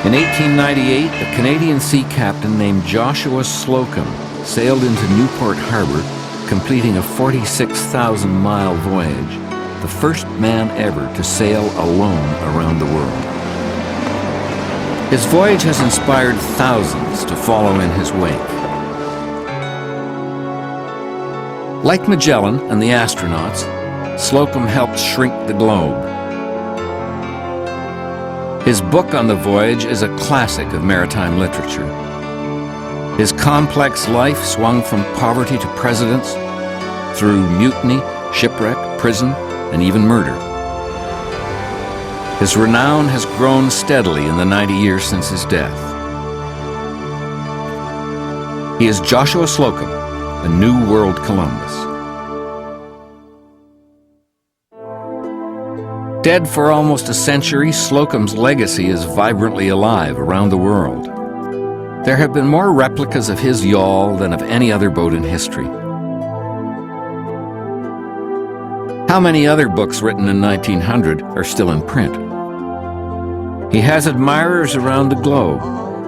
In 1898, a Canadian sea captain named Joshua Slocum sailed into Newport Harbor, completing a 46,000-mile voyage, the first man ever to sail alone around the world. His voyage has inspired thousands to follow in his wake. Like Magellan and the astronauts, Slocum helped shrink the globe. His book on the voyage is a classic of maritime literature. His complex life swung from poverty to presidents, through mutiny, shipwreck, prison, and even murder. His renown has grown steadily in the 90 years since his death. He is Joshua Slocum, a New World Columbus. Dead for almost a century, Slocum's legacy is vibrantly alive around the world. There have been more replicas of his yawl than of any other boat in history. How many other books written in 1900 are still in print? He has admirers around the globe.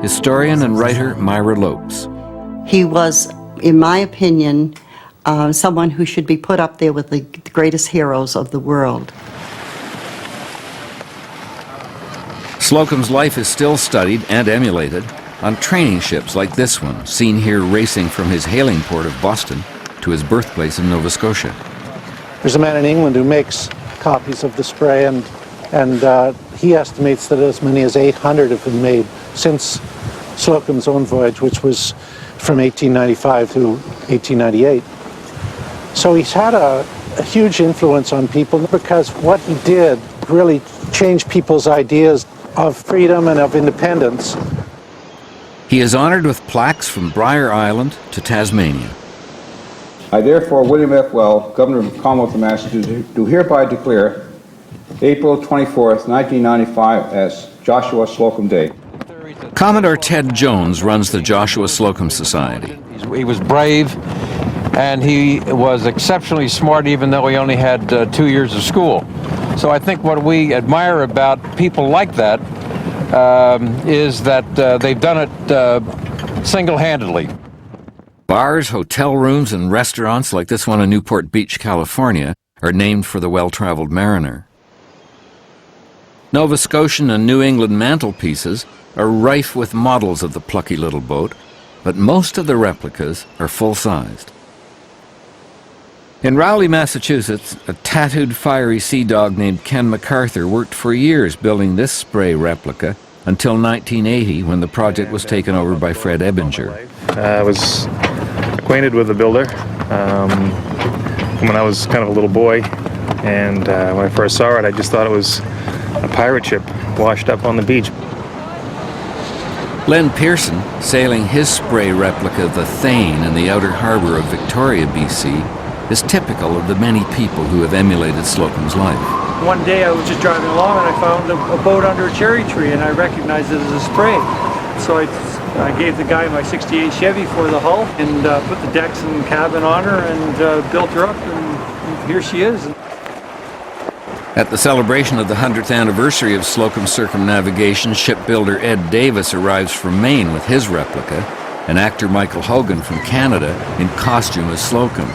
Historian and writer Myra Lopes. He was, in my opinion, someone who should be put up there with the greatest heroes of the world. Slocum's life is still studied and emulated on training ships like this one, seen here racing from his hailing port of Boston to his birthplace in Nova Scotia. There's a man in England who makes copies of the spray, and he estimates that as many as 800 have been made since Slocum's own voyage, which was from 1895 to 1898. So he's had a huge influence on people because what he did really changed people's ideas of freedom and of independence. He is honored with plaques from Briar Island to Tasmania. I therefore, William F. Well, Governor of the Commonwealth of Massachusetts, do hereby declare April 24th, 1995 as Joshua Slocum Day. Commodore Ted Jones runs the Joshua Slocum Society. He was brave, and he was exceptionally smart, even though he only had 2 years of school. So I think what we admire about people like that is that they've done it single-handedly. Bars, hotel rooms, and restaurants like this one in Newport Beach, California, are named for the well-traveled mariner. Nova Scotian and New England mantelpieces are rife with models of the plucky little boat, but most of the replicas are full-sized. In Rowley, Massachusetts, a tattooed fiery sea dog named Ken MacArthur worked for years building this spray replica until 1980, when the project was taken over by Fred Ebinger. I was acquainted with the builder when I was kind of a little boy, and when I first saw it, I just thought it was a pirate ship washed up on the beach. Len Pearson, sailing his spray replica, the Thane, in the outer harbor of Victoria, BC, is typical of the many people who have emulated Slocum's life. One day I was just driving along and I found a boat under a cherry tree, and I recognized it as a spray. So I gave the guy my '68 Chevy for the hull and put the decks and cabin on her and built her up, and here she is. At the celebration of the 100th anniversary of Slocum's circumnavigation, shipbuilder Ed Davis arrives from Maine with his replica, and actor Michael Hogan from Canada in costume as Slocum.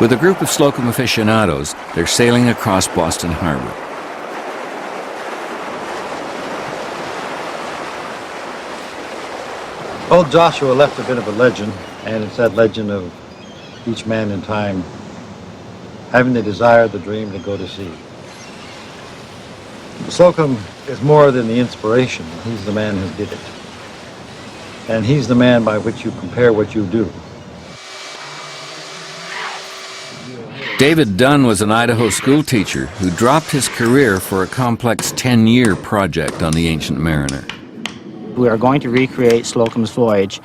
With a group of Slocum aficionados, they're sailing across Boston Harbor. Old Joshua left a bit of a legend, and it's that legend of each man in time having the desire, the dream to go to sea. Slocum is more than the inspiration. He's the man who did it. And he's the man by which you compare what you do. David Dunn was an Idaho school teacher who dropped his career for a complex 10-year project on the Ancient Mariner. We are going to recreate Slocum's voyage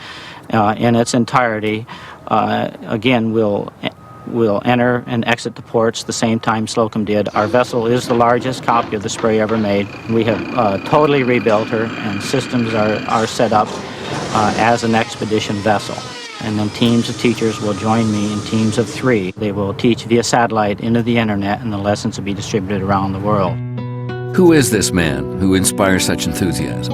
in its entirety. Again, we'll enter and exit the ports the same time Slocum did. Our vessel is the largest copy of the spray ever made. We have totally rebuilt her, and systems are set up as an expedition vessel. And then teams of teachers will join me in teams of 3. They will teach via satellite into the internet, and the lessons will be distributed around the world. Who is this man who inspires such enthusiasm?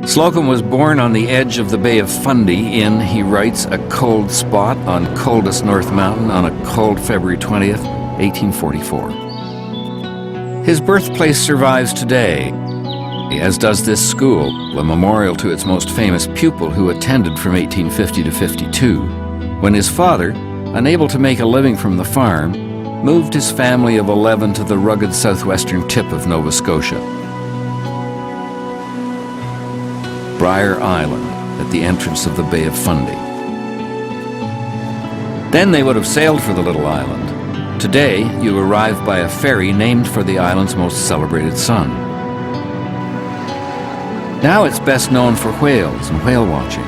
Slocum was born on the edge of the Bay of Fundy in, he writes, a cold spot on coldest North Mountain on a cold February 20th, 1844. His birthplace survives today, as does this school, a memorial to its most famous pupil who attended from 1850 to 52, when his father, unable to make a living from the farm, moved his family of 11 to the rugged southwestern tip of Nova Scotia. Briar Island, at the entrance of the Bay of Fundy. Then they would have sailed for the little island. Today, you arrive by a ferry named for the island's most celebrated son. Now it's best known for whales and whale watching.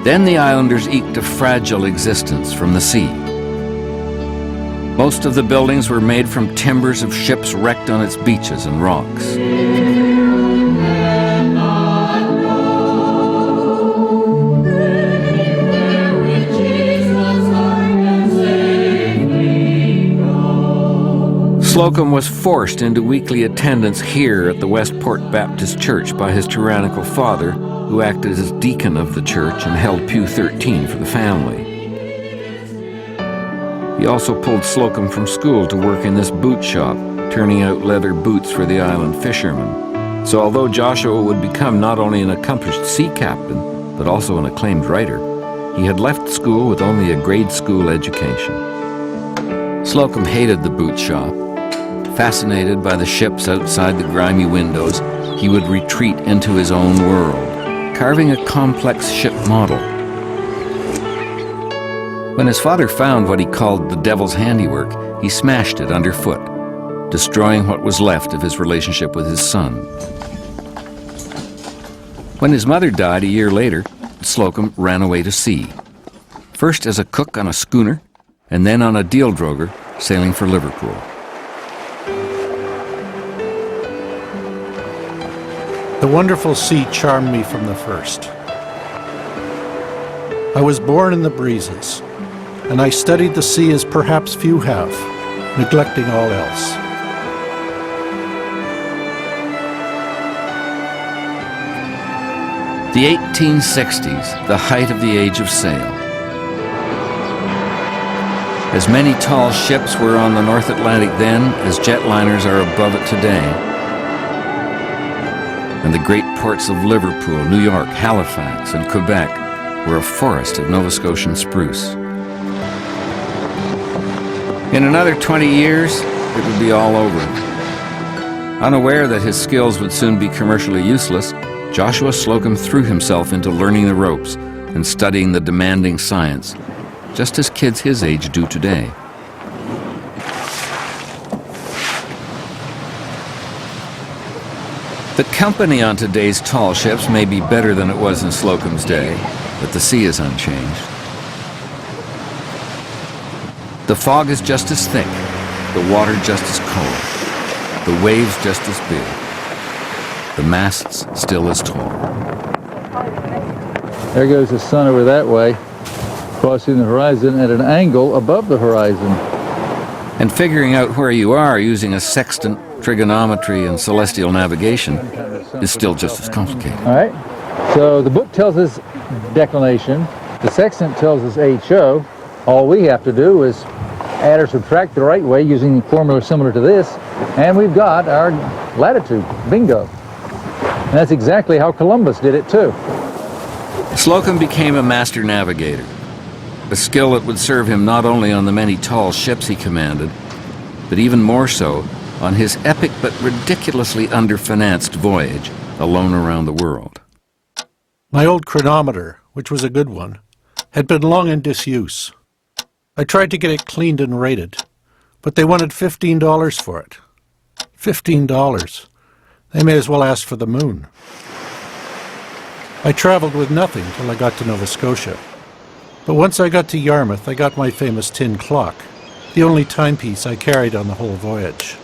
Then the islanders eked a fragile existence from the sea. Most of the buildings were made from timbers of ships wrecked on its beaches and rocks. Slocum was forced into weekly attendance here at the Westport Baptist Church by his tyrannical father, who acted as deacon of the church and held pew 13 for the family. He also pulled Slocum from school to work in this boot shop, turning out leather boots for the island fishermen. So although Joshua would become not only an accomplished sea captain, but also an acclaimed writer, he had left school with only a grade school education. Slocum hated the boot shop. Fascinated by the ships outside the grimy windows, he would retreat into his own world, carving a complex ship model. When his father found what he called the devil's handiwork, he smashed it underfoot, destroying what was left of his relationship with his son. When his mother died a year later, Slocum ran away to sea, first as a cook on a schooner, and then on a deal droger sailing for Liverpool. The wonderful sea charmed me from the first. I was born in the breezes, and I studied the sea as perhaps few have, neglecting all else. The 1860s, the height of the age of sail. As many tall ships were on the North Atlantic then as jetliners are above it today. And the great ports of Liverpool, New York, Halifax, and Quebec were a forest of Nova Scotian spruce. In another 20 years, it would be all over. Unaware that his skills would soon be commercially useless, Joshua Slocum threw himself into learning the ropes and studying the demanding science, just as kids his age do today. The company on today's tall ships may be better than it was in Slocum's day, but the sea is unchanged. The fog is just as thick, the water just as cold, the waves just as big, the masts still as tall. There goes the sun over that way, crossing the horizon at an angle above the horizon. And figuring out where you are using a sextant, trigonometry, and celestial navigation is still just as complicated. All right, so the book tells us declination, the sextant tells us HO. All we have to do is add or subtract the right way using a formula similar to this, and we've got our latitude. Bingo. And that's exactly how Columbus did it too. Slocum became a master navigator, a skill that would serve him not only on the many tall ships he commanded, but even more so on his epic but ridiculously underfinanced voyage alone around the world. My old chronometer, which was a good one, had been long in disuse. I tried to get it cleaned and rated, but they wanted $15 for it. $15. They may as well ask for the moon. I traveled with nothing till I got to Nova Scotia. But once I got to Yarmouth, I got my famous tin clock, the only timepiece I carried on the whole voyage.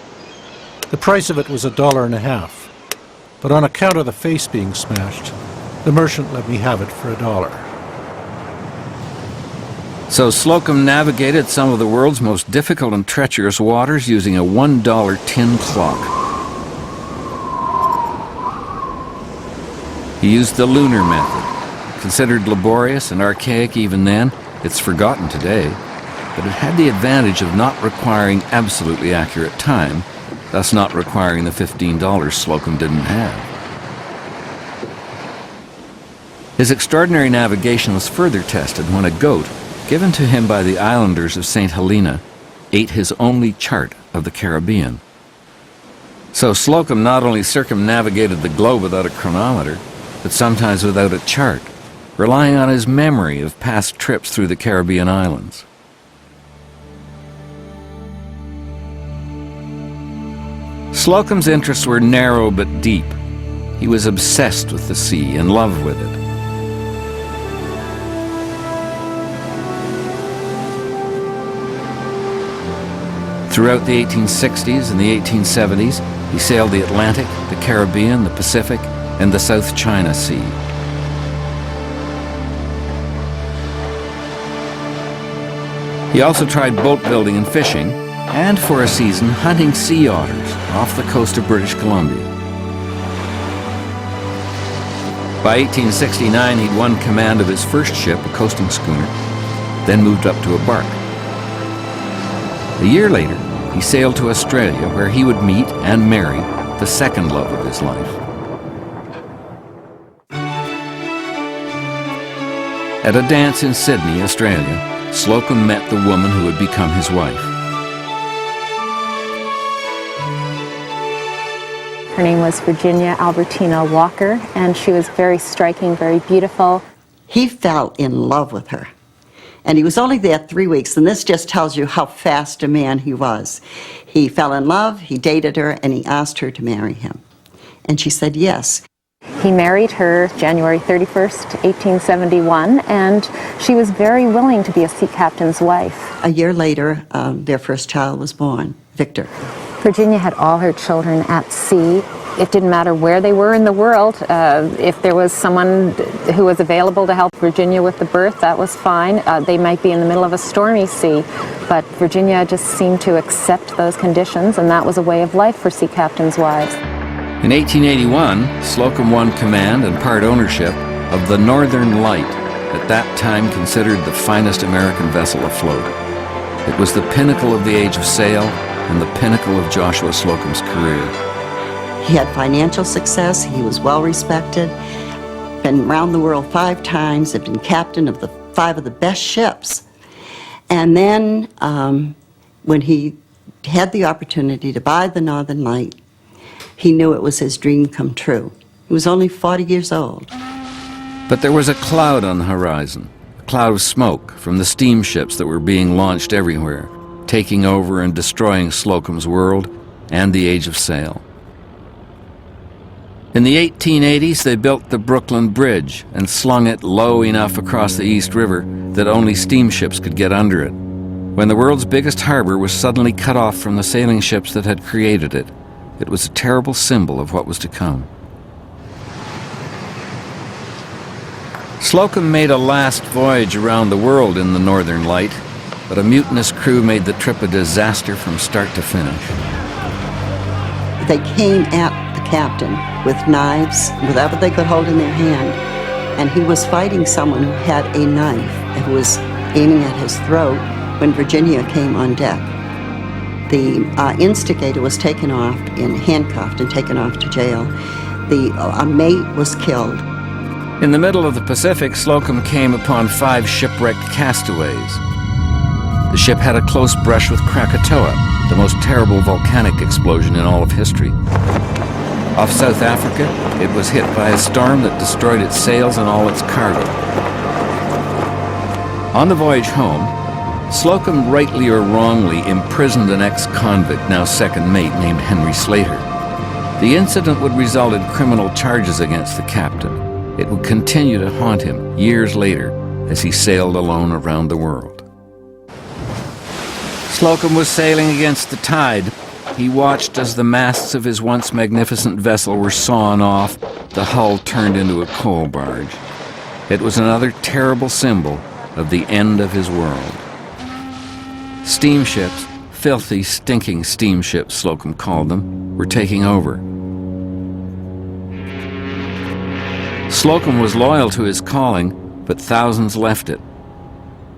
The price of it was $1.50, but on account of the face being smashed, the merchant let me have it for $1. So Slocum navigated some of the world's most difficult and treacherous waters using a $1 tin clock. He used the lunar method. Considered laborious and archaic even then, it's forgotten today, but it had the advantage of not requiring absolutely accurate time, thus not requiring the $15 Slocum didn't have. His extraordinary navigation was further tested when a goat, given to him by the islanders of St. Helena, ate his only chart of the Caribbean. So Slocum not only circumnavigated the globe without a chronometer, but sometimes without a chart, relying on his memory of past trips through the Caribbean islands. Slocum's interests were narrow but deep. He was obsessed with the sea, in love with it. Throughout the 1860s and the 1870s, he sailed the Atlantic, the Caribbean, the Pacific, and the South China Sea. He also tried boat building and fishing, and for a season hunting sea otters off the coast of British Columbia. By 1869, he'd won command of his first ship, a coasting schooner, then moved up to a bark. A year later, he sailed to Australia, where he would meet and marry the second love of his life. At a dance in Sydney, Australia, Slocum met the woman who would become his wife. Her name was Virginia Albertina Walker, and she was very striking, very beautiful. He fell in love with her. And he was only there 3 weeks, and this just tells you how fast a man he was. He fell in love, he dated her, and he asked her to marry him. And she said yes. He married her January 31st, 1871, and she was very willing to be a sea captain's wife. A year later, their first child was born, Victor. Virginia had all her children at sea. It didn't matter where they were in the world. If there was someone who was available to help Virginia with the birth, that was fine. They might be in the middle of a stormy sea, but Virginia just seemed to accept those conditions, and that was a way of life for sea captains' wives. In 1881, Slocum won command and part ownership of the Northern Light, at that time considered the finest American vessel afloat. It was the pinnacle of the age of sail and the pinnacle of Joshua Slocum's career. He had financial success, he was well respected, been around the world 5 times, had been captain of the 5 of the best ships. And then when he had the opportunity to buy the Northern Light, he knew it was his dream come true. He was only 40 years old. But there was a cloud on the horizon, a cloud of smoke from the steamships that were being launched everywhere, taking over and destroying Slocum's world and the age of sail. In the 1880s, they built the Brooklyn Bridge and slung it low enough across the East River that only steamships could get under it, when the world's biggest harbor was suddenly cut off from the sailing ships that had created it. It was a terrible symbol of what was to come. Slocum made a last voyage around the world in the Northern Light, but a mutinous crew made the trip a disaster from start to finish. They came at the captain with knives, whatever they could hold in their hand, and he was fighting someone who had a knife and who was aiming at his throat when Virginia came on deck. The instigator was taken off and handcuffed and taken off to jail. A mate was killed. In the middle of the Pacific, Slocum came upon 5 shipwrecked castaways. The ship had a close brush with Krakatoa, the most terrible volcanic explosion in all of history. Off South Africa, it was hit by a storm that destroyed its sails and all its cargo. On the voyage home, Slocum rightly or wrongly imprisoned an ex-convict, now second mate, named Henry Slater. The incident would result in criminal charges against the captain. It would continue to haunt him years later as he sailed alone around the world. Slocum was sailing against the tide. He watched as the masts of his once magnificent vessel were sawn off, the hull turned into a coal barge. It was another terrible symbol of the end of his world. Steamships, filthy, stinking steamships, Slocum called them, were taking over. Slocum was loyal to his calling, but thousands left it.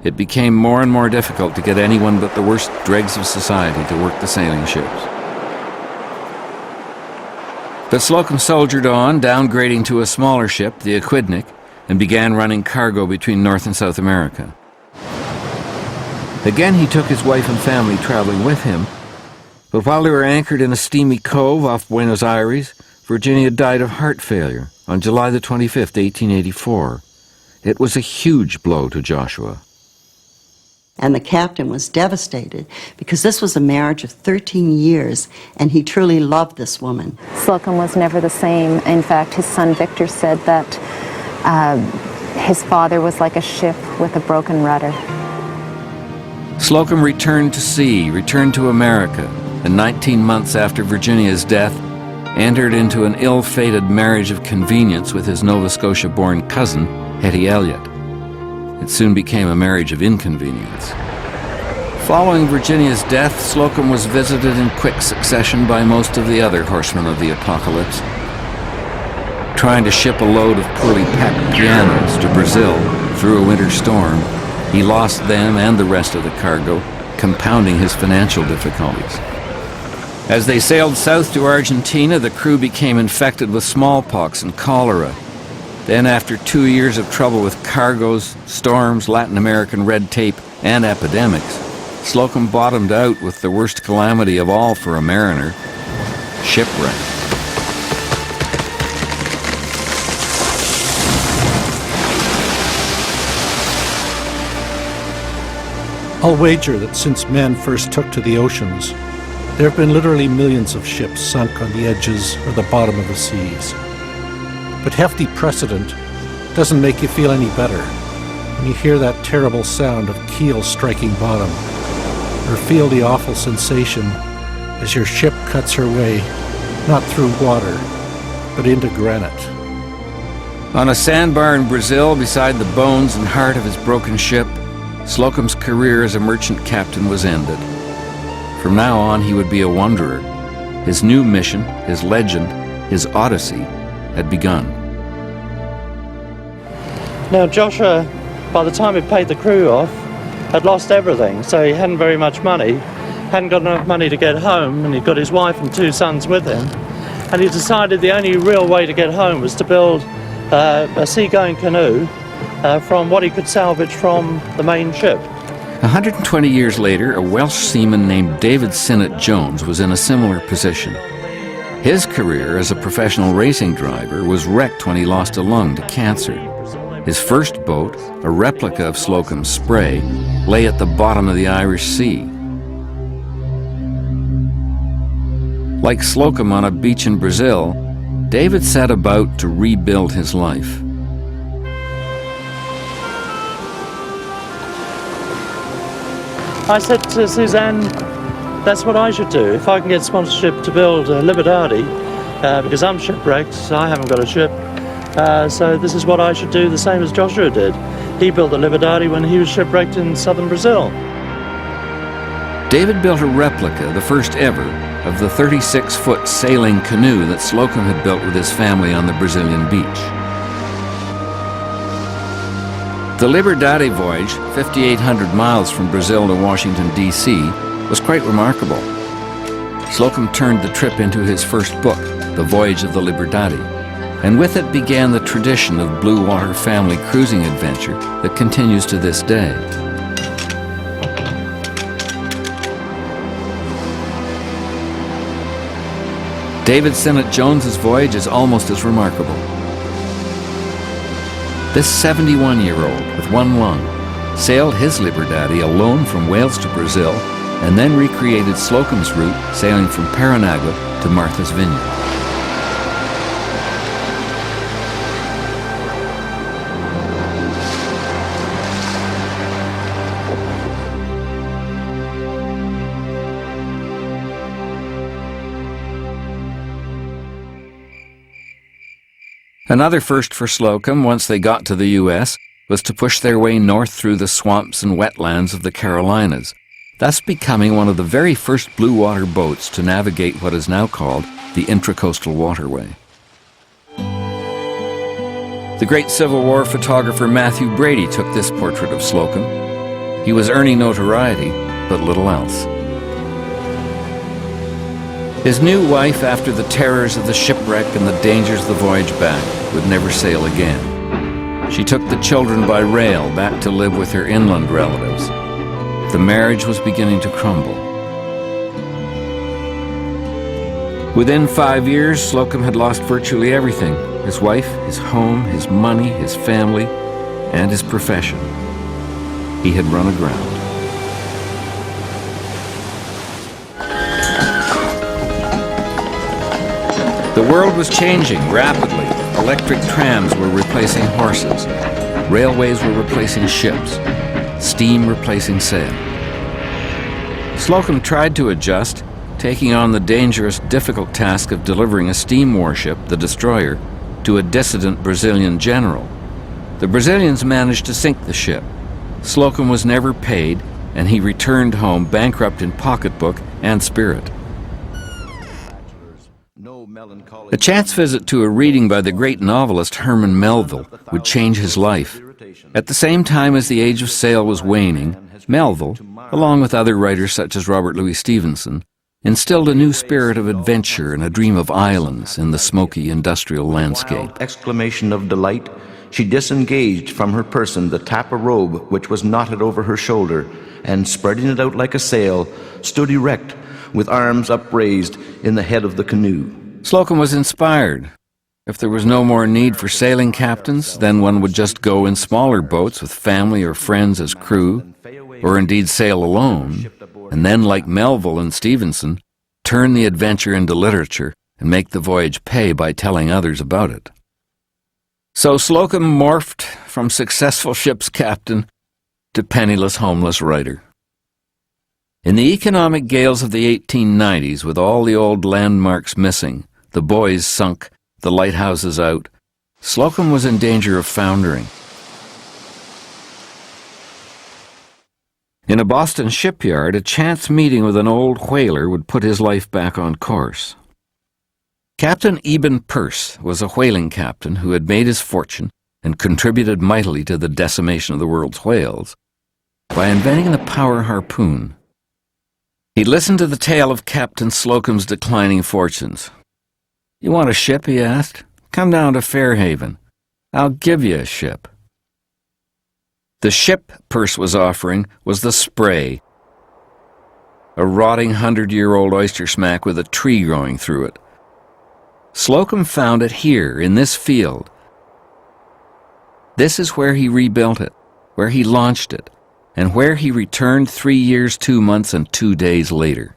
It became more and more difficult to get anyone but the worst dregs of society to work the sailing ships. But Slocum soldiered on, downgrading to a smaller ship, the Aquidneck, and began running cargo between North and South America. Again, he took his wife and family traveling with him, but while they were anchored in a steamy cove off Buenos Aires, Virginia died of heart failure on July the 25th, 1884. It was a huge blow to Joshua. And the captain was devastated because this was a marriage of 13 years and he truly loved this woman. Slocum was never the same. In fact, his son Victor said that his father was like a ship with a broken rudder. Slocum returned to sea, returned to America, and 19 months after Virginia's death, entered into an ill-fated marriage of convenience with his Nova Scotia-born cousin, Hetty Elliott. It soon became a marriage of inconvenience. Following Virginia's death, Slocum was visited in quick succession by most of the other horsemen of the apocalypse. Trying to ship a load of poorly packed pianos to Brazil through a winter storm, he lost them and the rest of the cargo, compounding his financial difficulties. As they sailed south to Argentina, the crew became infected with smallpox and cholera. Then, after 2 years of trouble with cargoes, storms, Latin American red tape, and epidemics, Slocum bottomed out with the worst calamity of all for a mariner: shipwreck. I'll wager that since men first took to the oceans, there have been literally millions of ships sunk on the edges or the bottom of the seas. But hefty precedent doesn't make you feel any better when you hear that terrible sound of keel striking bottom, or feel the awful sensation as your ship cuts her way, not through water, but into granite. On a sandbar in Brazil, beside the bones and heart of his broken ship, Slocum's career as a merchant captain was ended. From now on, he would be a wanderer. His new mission, his legend, his odyssey had begun. Now Joshua, by the time he paid the crew off, had lost everything, so he hadn't very much money, hadn't got enough money to get home, and he'd got his wife and 2 sons with him, and he decided the only real way to get home was to build a seagoing canoe from what he could salvage from the main ship. 120 years later, a Welsh seaman named David Sinnott Jones was in a similar position. His career as a professional racing driver was wrecked when he lost a lung to cancer. His first boat, a replica of Slocum's Spray, lay at the bottom of the Irish Sea. Like Slocum on a beach in Brazil, David set about to rebuild his life. I said to Suzanne, that's what I should do. If I can get sponsorship to build a Libertadi, because I'm shipwrecked, so I haven't got a ship, so this is what I should do, the same as Joshua did. He built a Libertadi when he was shipwrecked in southern Brazil. David built a replica, the first ever, of the 36-foot sailing canoe that Slocum had built with his family on the Brazilian beach. The Liberdade voyage, 5,800 miles from Brazil to Washington, D.C., was quite remarkable. Slocum turned the trip into his first book, The Voyage of the Liberdade, and with it began the tradition of blue water family cruising adventure that continues to this day. David Sinnott Jones's voyage is almost as remarkable. This 71-year-old with one lung sailed his Liberdade alone from Wales to Brazil and then recreated Slocum's route, sailing from Paranagua to Martha's Vineyard. Another first for Slocum once they got to the U.S. was to push their way north through the swamps and wetlands of the Carolinas, thus becoming one of the very first blue water boats to navigate what is now called the Intracoastal Waterway. The great Civil War photographer Matthew Brady took this portrait of Slocum. He was earning notoriety, but little else. His new wife, after the terrors of the shipwreck and the dangers of the voyage back, would never sail again. She took the children by rail back to live with her inland relatives. The marriage was beginning to crumble. Within 5 years, Slocum had lost virtually everything: his wife, his home, his money, his family, and his profession. He had run aground. The world was changing rapidly. Electric trams were replacing horses. Railways were replacing ships. Steam replacing sail. Slocum tried to adjust, taking on the dangerous, difficult task of delivering a steam warship, the destroyer, to a dissident Brazilian general. The Brazilians managed to sink the ship. Slocum was never paid, and he returned home bankrupt in pocketbook and spirit. A chance visit to a reading by the great novelist Herman Melville would change his life. At the same time as the age of sail was waning, Melville, along with other writers such as Robert Louis Stevenson, instilled a new spirit of adventure and a dream of islands in the smoky industrial landscape. Exclamation of delight, she disengaged from her person the tapa robe which was knotted over her shoulder, and spreading it out like a sail, stood erect, with arms upraised, in the head of the canoe. Slocum was inspired. If there was no more need for sailing captains, then one would just go in smaller boats with family or friends as crew, or indeed sail alone, and then, like Melville and Stevenson, turn the adventure into literature and make the voyage pay by telling others about it. So Slocum morphed from successful ship's captain to penniless, homeless writer. In the economic gales of the 1890s, with all the old landmarks missing, the buoys sunk, the lighthouses out, Slocum was in danger of foundering. In a Boston shipyard, a chance meeting with an old whaler would put his life back on course. Captain Eben Peirce was a whaling captain who had made his fortune and contributed mightily to the decimation of the world's whales by inventing the power harpoon. He listened to the tale of Captain Slocum's declining fortunes. "You want a ship?" he asked. "Come down to Fairhaven. I'll give you a ship." The ship Peirce was offering was the Spray, a rotting 100-year-old oyster smack with a tree growing through it. Slocum found it here, in this field. This is where he rebuilt it, where he launched it, and where he returned 3 years, 2 months, and 2 days later.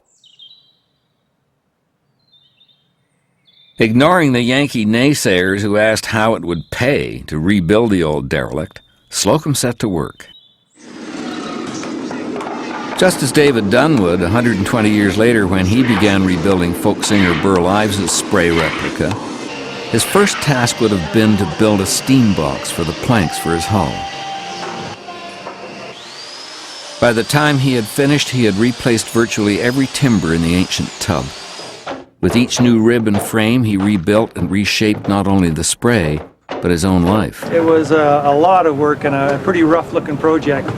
Ignoring the Yankee naysayers who asked how it would pay to rebuild the old derelict, Slocum set to work. Just as David Dunn would 120 years later when he began rebuilding folk singer Burl Ives' Spray replica, his first task would have been to build a steam box for the planks for his hull. By the time he had finished, he had replaced virtually every timber in the ancient tub. With each new rib and frame, he rebuilt and reshaped not only the Spray, but his own life. It was a lot of work and a pretty rough-looking project,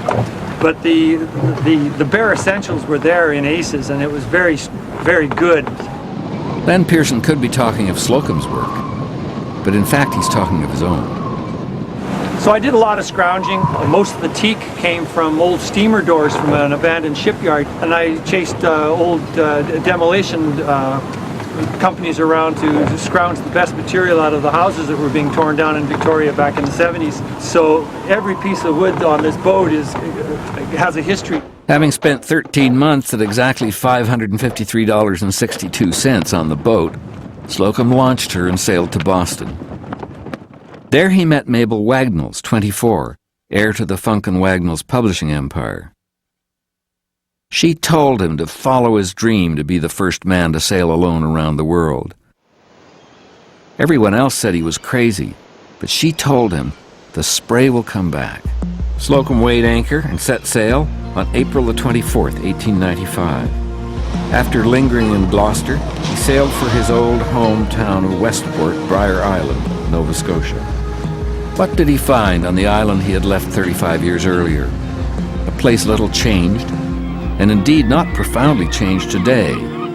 but the bare essentials were there in Aces, and it was very, very good. Len Pearson could be talking of Slocum's work, but in fact he's talking of his own. So I did a lot of scrounging. Most of the teak came from old steamer doors from an abandoned shipyard, and I chased old demolition companies around to scrounge the best material out of the houses that were being torn down in Victoria back in the 70s. So every piece of wood on this boat has a history. Having spent 13 months at exactly $553.62 on the boat, Slocum launched her and sailed to Boston. There he met Mabel Wagnalls, 24, heir to the Funk and Wagnalls publishing empire. She told him to follow his dream to be the first man to sail alone around the world. Everyone else said he was crazy, but she told him the Spray will come back. Slocum weighed anchor and set sail on April the 24th, 1895. After lingering in Gloucester, he sailed for his old hometown of Westport, Briar Island, Nova Scotia. What did he find on the island he had left 35 years earlier? A place little changed, and indeed not profoundly changed today,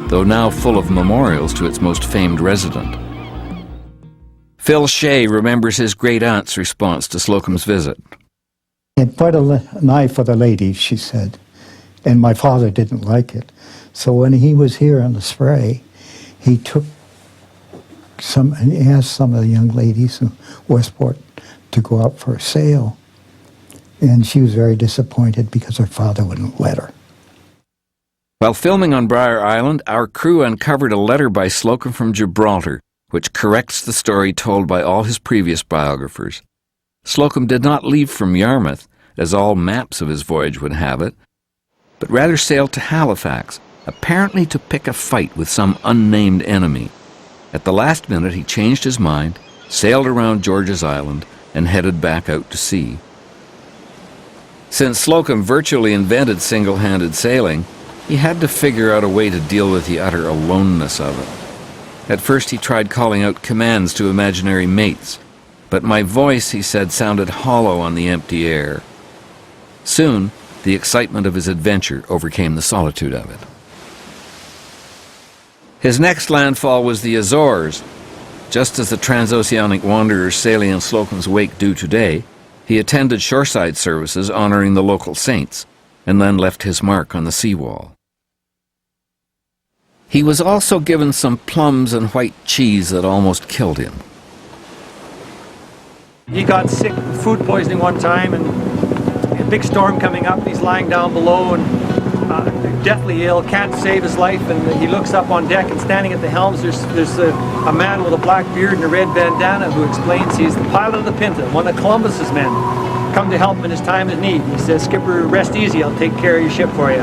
though now full of memorials to its most famed resident. Phil Shea remembers his great-aunt's response to Slocum's visit. He had quite a knife for the ladies, she said, and my father didn't like it. So when he was here on the Spray, he took some, and he asked some of the young ladies in Westport to go out for a sail. And she was very disappointed because her father wouldn't let her. While filming on Briar Island, our crew uncovered a letter by Slocum from Gibraltar, which corrects the story told by all his previous biographers. Slocum did not leave from Yarmouth, as all maps of his voyage would have it, but rather sailed to Halifax, apparently to pick a fight with some unnamed enemy. At the last minute he changed his mind, sailed around George's Island, and headed back out to sea. Since Slocum virtually invented single-handed sailing, he had to figure out a way to deal with the utter aloneness of it. At first he tried calling out commands to imaginary mates, but my voice, he said, sounded hollow on the empty air. Soon, the excitement of his adventure overcame the solitude of it. His next landfall was the Azores. Just as the transoceanic wanderers sailing in Slocum's wake do today, he attended shoreside services honoring the local saints, and then left his mark on the seawall. He was also given some plums and white cheese that almost killed him. He got sick, food poisoning one time, and a big storm coming up. He's lying down below and deathly ill, can't save his life, and he looks up on deck, and standing at the helms there's a man with a black beard and a red bandana who explains he's the pilot of the Pinta, one of Columbus's men, come to help him in his time of need. He says, "Skipper, rest easy, I'll take care of your ship for you."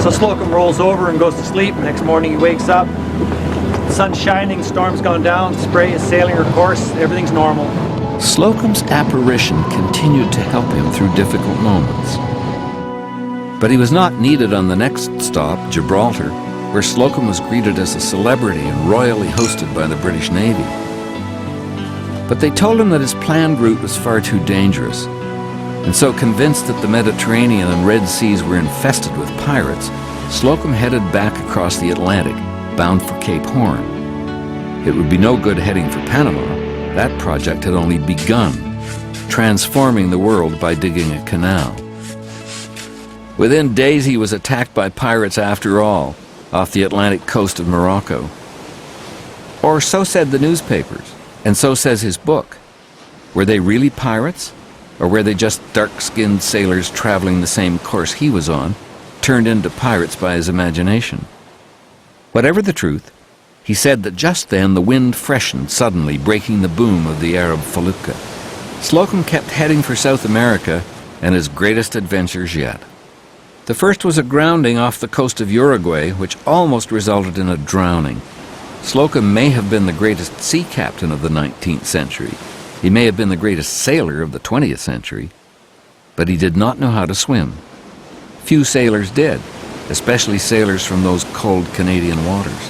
So Slocum rolls over and goes to sleep. Next morning he wakes up, the sun's shining, the storm's gone down, Spray is sailing her course, everything's normal. Slocum's apparition continued to help him through difficult moments. But he was not needed on the next stop, Gibraltar, where Slocum was greeted as a celebrity and royally hosted by the British Navy. But they told him that his planned route was far too dangerous, and so convinced that the Mediterranean and Red Seas were infested with pirates, Slocum headed back across the Atlantic, bound for Cape Horn. It would be no good heading for Panama. That project had only begun, transforming the world by digging a canal. Within days he was attacked by pirates after all, off the Atlantic coast of Morocco. Or so said the newspapers, and so says his book. Were they really pirates? Or were they just dark-skinned sailors traveling the same course he was on, turned into pirates by his imagination? Whatever the truth, he said that just then the wind freshened suddenly, breaking the boom of the Arab felucca. Slocum kept heading for South America and his greatest adventures yet. The first was a grounding off the coast of Uruguay, which almost resulted in a drowning. Slocum may have been the greatest sea captain of the 19th century. He may have been the greatest sailor of the 20th century. But he did not know how to swim. Few sailors did, especially sailors from those cold Canadian waters.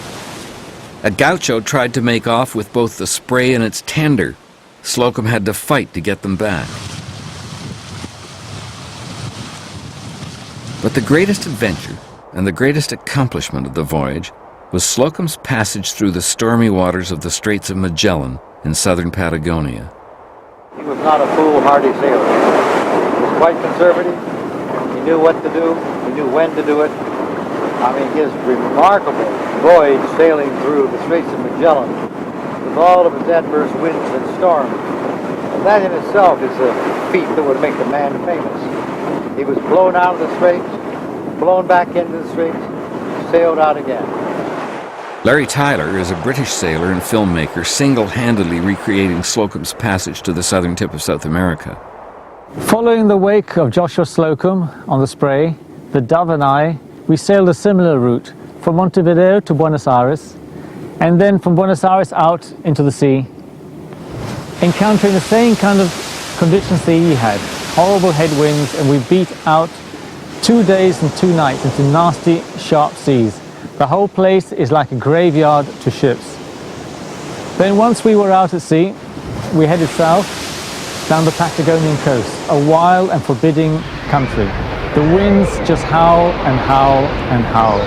A gaucho tried to make off with both the Spray and its tender. Slocum had to fight to get them back. But the greatest adventure and the greatest accomplishment of the voyage was Slocum's passage through the stormy waters of the Straits of Magellan in southern Patagonia. He was not a foolhardy sailor. He was quite conservative. He knew what to do. He knew when to do it. I mean, his remarkable voyage sailing through the Straits of Magellan with all of its adverse winds and storms, and that in itself is a feat that would make the man famous. He was blown out of the Straits, blown back into the Straits, sailed out again. Larry Tyler is a British sailor and filmmaker single-handedly recreating Slocum's passage to the southern tip of South America. Following the wake of Joshua Slocum on the Spray, the Dove and I, we sailed a similar route from Montevideo to Buenos Aires, and then from Buenos Aires out into the sea, encountering the same kind of conditions the he had. Horrible headwinds, and we beat out 2 days and 2 nights into nasty, sharp seas. The whole place is like a graveyard to ships. Then once we were out at sea, we headed south down the Patagonian coast, a wild and forbidding country. The winds just howl and howl and howl.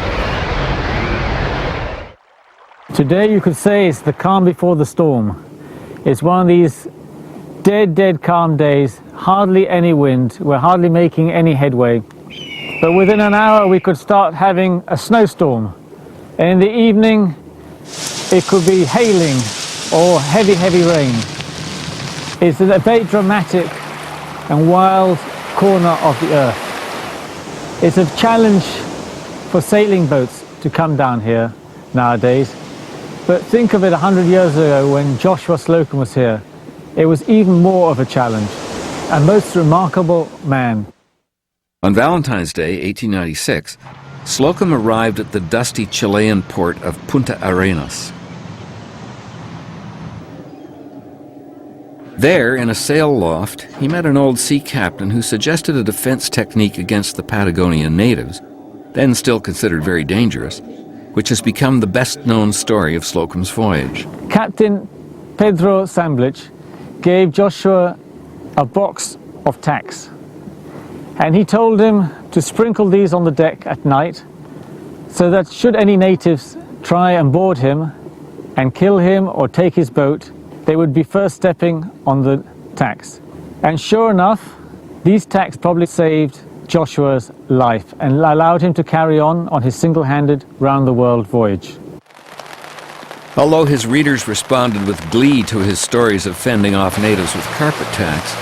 Today you could say it's the calm before the storm. It's one of these dead calm days, hardly any wind, we're hardly making any headway. But within an hour we could start having a snowstorm. And in the evening it could be hailing or heavy rain. It's a very dramatic and wild corner of the earth. It's a challenge for sailing boats to come down here nowadays. But think of it 100 years ago when Joshua Slocum was here. It was even more of a challenge. A most remarkable man. On Valentine's Day, 1896, Slocum arrived at the dusty Chilean port of Punta Arenas. There, in a sail loft, he met an old sea captain who suggested a defense technique against the Patagonian natives, then still considered very dangerous, which has become the best-known story of Slocum's voyage. Captain Pedro Samblich gave Joshua a box of tacks, and he told him to sprinkle these on the deck at night so that should any natives try and board him and kill him or take his boat, they would be first stepping on the tacks. And sure enough, these tacks probably saved Joshua's life and allowed him to carry on his single-handed round-the-world voyage. Although his readers responded with glee to his stories of fending off natives with carpet tacks,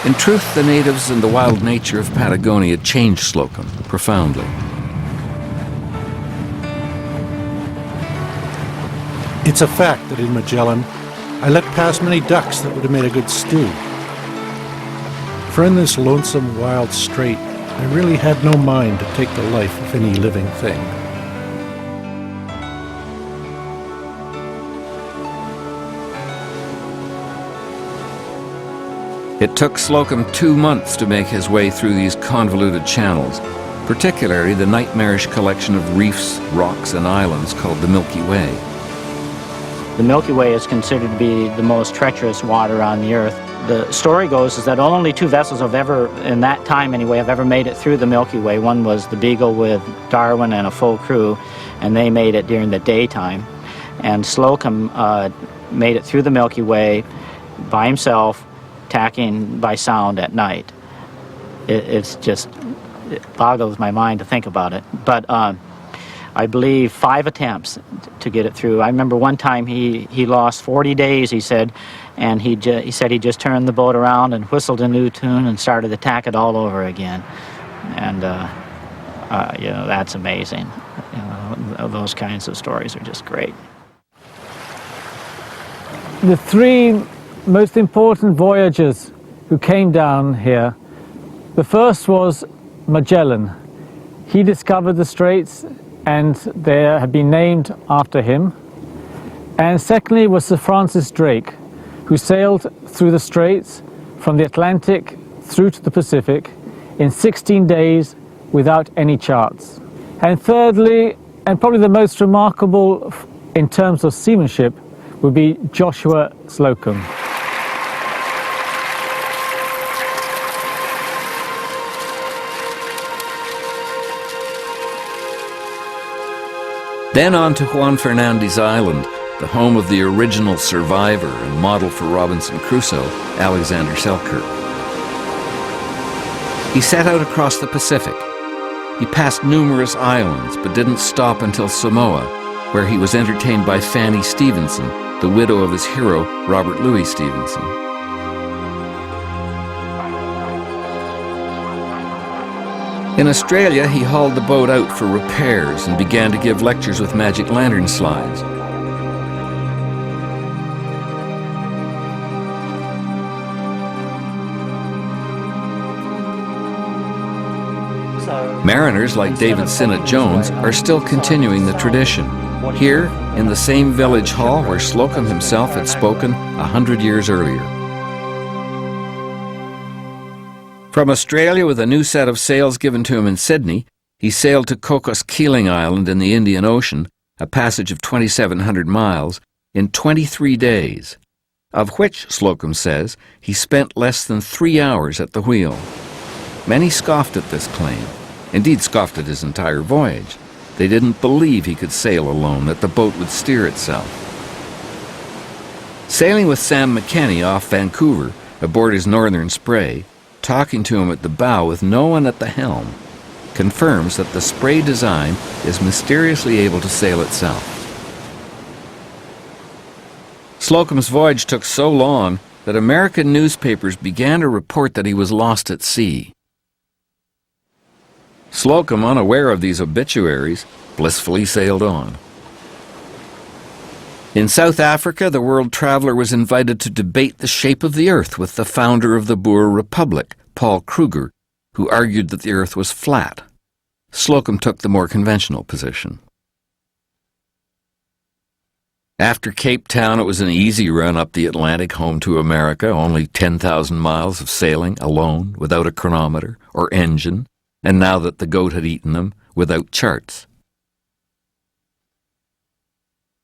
in truth the natives and the wild nature of Patagonia changed Slocum profoundly. It's a fact that in Magellan, I let pass many ducks that would have made a good stew. For in this lonesome, wild strait, I really had no mind to take the life of any living thing. It took Slocum 2 months to make his way through these convoluted channels, particularly the nightmarish collection of reefs, rocks, and islands called the Milky Way. The Milky Way is considered to be the most treacherous water on the earth. The story goes is that only 2 vessels have ever, in that time anyway, have ever made it through the Milky Way. One was the Beagle with Darwin and a full crew, and they made it during the daytime. And Slocum made it through the Milky Way by himself, tacking by sound at night. It boggles my mind to think about it. But I believe 5 attempts to get it through. I remember one time he lost 40 days, he said, and he said he just turned the boat around and whistled a new tune and started to tack it all over again. And you know, that's amazing. You know, those kinds of stories are just great. The 3 most important voyagers who came down here, the first was Magellan. He discovered the straits and they have been named after him. And secondly was Sir Francis Drake, who sailed through the straits from the Atlantic through to the Pacific in 16 days without any charts. And thirdly, and probably the most remarkable in terms of seamanship, would be Joshua Slocum. Then on to Juan Fernandez Island, the home of the original survivor and model for Robinson Crusoe, Alexander Selkirk. He set out across the Pacific. He passed numerous islands, but didn't stop until Samoa, where he was entertained by Fanny Stevenson, the widow of his hero, Robert Louis Stevenson. In Australia, he hauled the boat out for repairs and began to give lectures with magic lantern slides. Mariners like David Sinnott Jones are still continuing the tradition. Here, in the same village hall where Slocum himself had spoken 100 years earlier. From Australia, with a new set of sails given to him in Sydney, he sailed to Cocos Keeling Island in the Indian Ocean, a passage of 2,700 miles, in 23 days, of which, Slocum says, he spent less than 3 hours at the wheel. Many scoffed at this claim, indeed scoffed at his entire voyage. They didn't believe he could sail alone, that the boat would steer itself. Sailing with Sam McKenney off Vancouver, aboard his Northern Spray, talking to him at the bow with no one at the helm, confirms that the Spray design is mysteriously able to sail itself. Slocum's voyage took so long that American newspapers began to report that he was lost at sea. Slocum, unaware of these obituaries, blissfully sailed on. In South Africa, the world traveler was invited to debate the shape of the earth with the founder of the Boer Republic, Paul Kruger, who argued that the earth was flat. Slocum took the more conventional position. After Cape Town, it was an easy run up the Atlantic home to America, only 10,000 miles of sailing alone, without a chronometer or engine, and now that the goat had eaten them, without charts.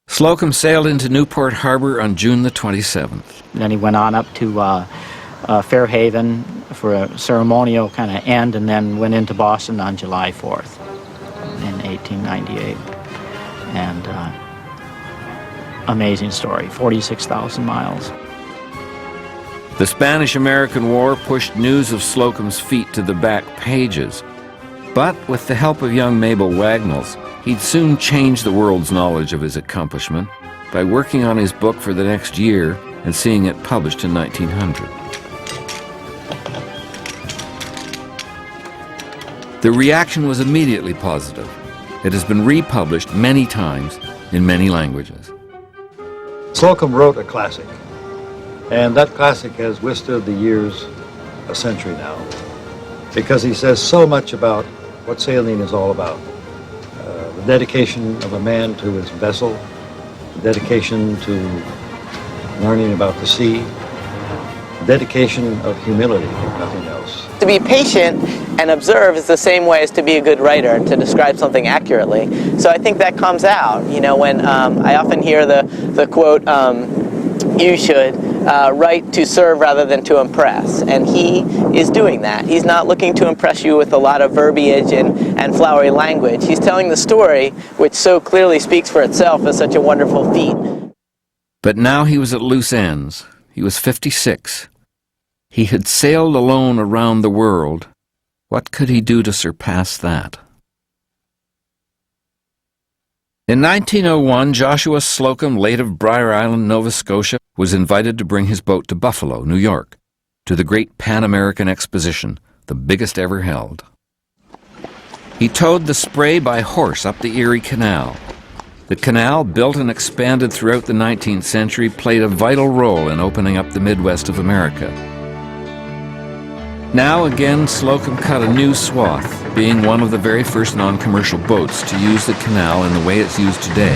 Slocum sailed into Newport Harbor on June the 27th. Then he went on up to Fairhaven for a ceremonial kind of end, and then went into Boston on July 4th in 1898. And amazing story, 46,000 miles. The Spanish-American War pushed news of Slocum's feat to the back pages, but with the help of young Mabel Wagnalls, he'd soon change the world's knowledge of his accomplishment by working on his book for the next year and seeing it published in 1900. The reaction was immediately positive. It has been republished many times in many languages. Slocum wrote a classic, and that classic has withstood the years, a century now, because he says so much about what sailing is all about. The dedication of a man to his vessel, the dedication to learning about the sea, the dedication of humility, if nothing else. To be patient and observe is the same way as to be a good writer and to describe something accurately. So I think that comes out, you know, when I often hear the quote, you should write to serve rather than to impress. And he is doing that. He's not looking to impress you with a lot of verbiage and flowery language. He's telling the story, which so clearly speaks for itself as such a wonderful feat. But now he was at loose ends. He was 56. He had sailed alone around the world. What could he do to surpass that? In 1901, Joshua Slocum, late of Briar Island, Nova Scotia, was invited to bring his boat to Buffalo, New York, to the great Pan-American Exposition, the biggest ever held. He towed the Spray by horse up the Erie Canal. The canal, built and expanded throughout the 19th century, played a vital role in opening up the Midwest of America. Now again, Slocum cut a new swath, being one of the very first non-commercial boats to use the canal in the way it's used today,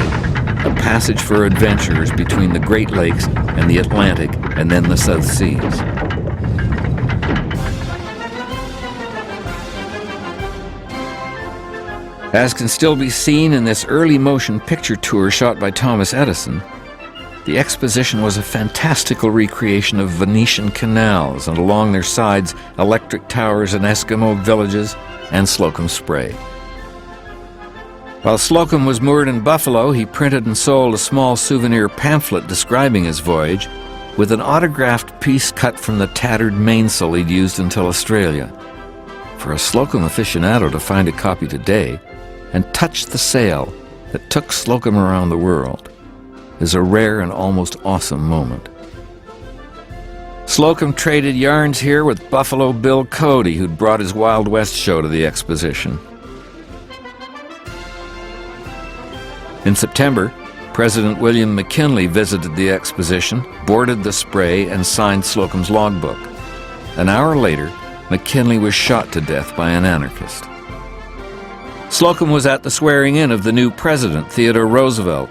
a passage for adventurers between the Great Lakes and the Atlantic and then the South Seas. As can still be seen in this early motion picture tour shot by Thomas Edison, the exposition was a fantastical recreation of Venetian canals and along their sides electric towers and Eskimo villages and Slocum Spray. While Slocum was moored in Buffalo, he printed and sold a small souvenir pamphlet describing his voyage with an autographed piece cut from the tattered mainsail he'd used until Australia. For a Slocum aficionado to find a copy today and touch the sail that took Slocum around the world is a rare and almost awesome moment. Slocum traded yarns here with Buffalo Bill Cody, who'd brought his Wild West show to the exposition. In September, President William McKinley visited the exposition, boarded the Spray, and signed Slocum's logbook. An hour later, McKinley was shot to death by an anarchist. Slocum was at the swearing-in of the new president, Theodore Roosevelt,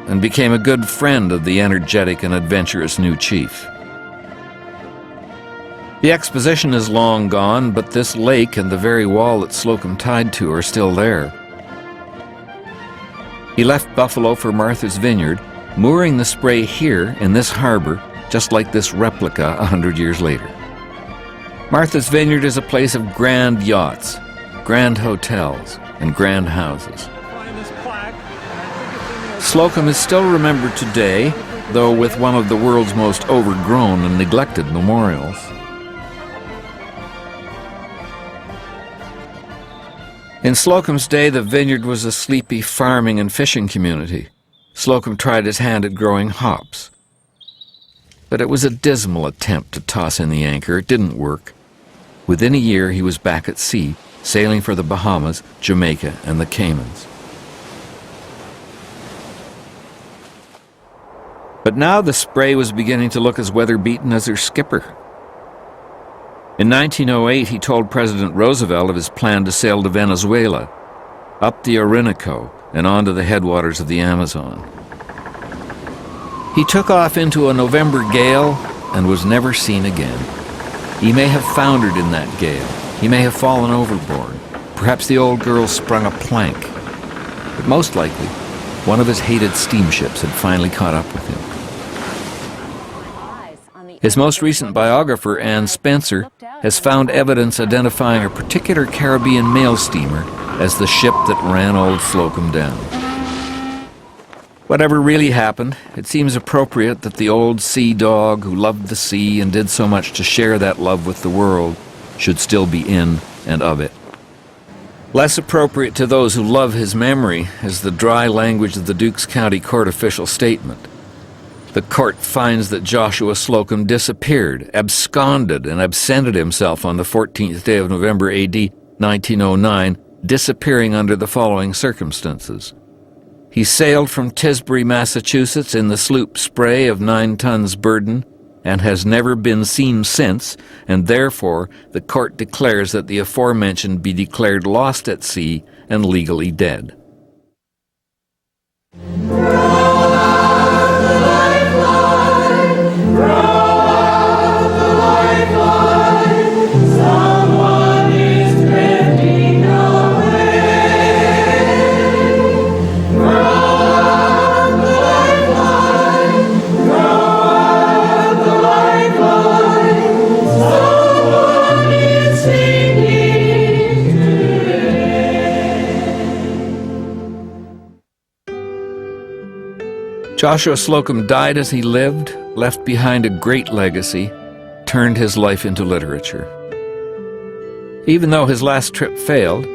and became a good friend of the energetic and adventurous new chief. The exposition is long gone, but this lake and the very wall that Slocum tied to are still there. He left Buffalo for Martha's Vineyard, mooring the Spray here in this harbor, just like this replica 100 years later. Martha's Vineyard is a place of grand yachts, grand hotels, and grand houses. Slocum is still remembered today, though with one of the world's most overgrown and neglected memorials. In Slocum's day, the vineyard was a sleepy farming and fishing community. Slocum tried his hand at growing hops. But it was a dismal attempt to toss in the anchor. It didn't work. Within a year, he was back at sea, sailing for the Bahamas, Jamaica, and the Caymans. But now the Spray was beginning to look as weather-beaten as her skipper. In 1908, he told President Roosevelt of his plan to sail to Venezuela, up the Orinoco, and onto the headwaters of the Amazon. He took off into a November gale and was never seen again. He may have foundered in that gale. He may have fallen overboard. Perhaps the old girl sprung a plank. But most likely, one of his hated steamships had finally caught up with him. His most recent biographer, Ann Spencer, has found evidence identifying a particular Caribbean mail steamer as the ship that ran old Slocum down. Whatever really happened, it seems appropriate that the old sea dog who loved the sea and did so much to share that love with the world should still be in and of it. Less appropriate to those who love his memory is the dry language of the Dukes County Court official statement. The court finds that Joshua Slocum disappeared, absconded, and absented himself on the 14th day of November AD 1909, disappearing under the following circumstances. He sailed from Tisbury, Massachusetts in the sloop Spray of 9 tons burden and has never been seen since, and therefore the court declares that the aforementioned be declared lost at sea and legally dead. Joshua Slocum died as he lived, left behind a great legacy, turned his life into literature. Even though his last trip failed,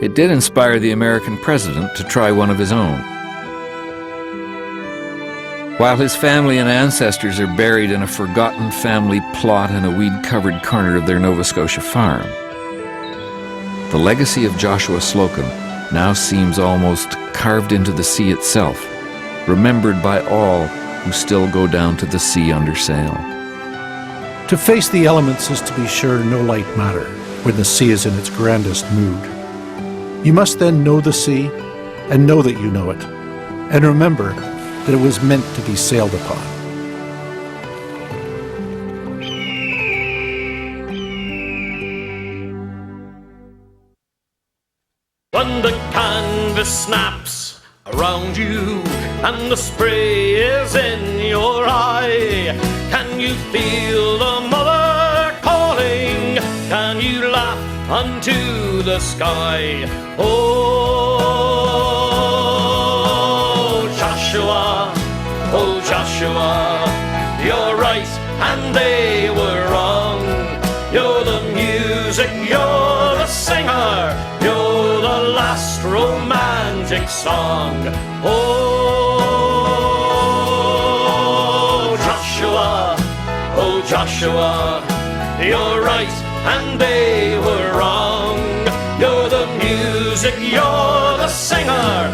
it did inspire the American president to try one of his own. While his family and ancestors are buried in a forgotten family plot in a weed-covered corner of their Nova Scotia farm, the legacy of Joshua Slocum now seems almost carved into the sea itself, remembered by all who still go down to the sea under sail. To face the elements is to be sure no light matter when the sea is in its grandest mood. You must then know the sea and know that you know it, and remember that it was meant to be sailed upon. When the canvas snaps around you and the spray is in your eye, can you feel the mother calling? Can you laugh unto the sky? Oh Joshua, you're right and they were wrong. You're the music, you're the singer, you're the last romantic song. Oh Joshua, you're right and they were wrong. You're the music, you're the singer,